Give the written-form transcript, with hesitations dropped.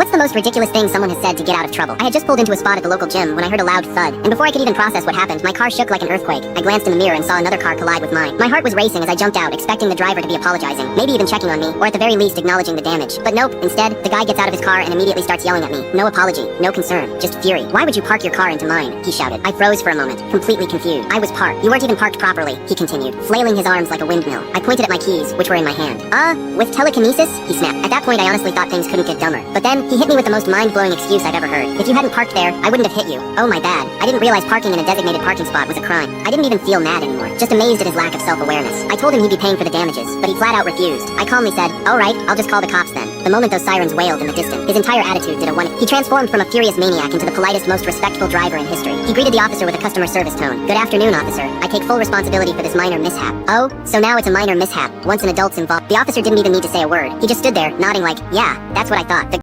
What's the most ridiculous thing someone has said to get out of trouble? I had just pulled into a spot at the local gym when I heard a loud thud, and before I could even process what happened, my car shook like an earthquake. I glanced in the mirror and saw another car collide with mine. My heart was racing as I jumped out, expecting the driver to be apologizing, maybe even checking on me, or at the very least acknowledging the damage. But nope, instead, the guy gets out of his car and immediately starts yelling at me. No apology, no concern, just fury. Why would you park your car into mine? He shouted. I froze for a moment, completely confused. I was parked. You weren't even parked properly, he continued, flailing his arms like a windmill. I pointed at my keys, which were in my hand. With telekinesis? He snapped. At that point, I honestly thought things couldn't get dumber. But then, he hit me with the most mind-blowing excuse I've ever heard. If you hadn't parked there, I wouldn't have hit you. Oh, my bad. I didn't realize parking in a designated parking spot was a crime. I didn't even feel mad anymore, just amazed at his lack of self-awareness. I told him he'd be paying for the damages, but he flat out refused. I calmly said, alright, I'll just call the cops then. The moment those sirens wailed in the distance, his entire attitude did a 180. He transformed from a furious maniac into the politest, most respectful driver in history. He greeted the officer with a customer service tone. Good afternoon, officer. I take full responsibility for this minor mishap. Oh, so now it's a minor mishap, once an adult's involved. The officer didn't even need to say a word. He just stood there, nodding like, yeah, that's what I thought. The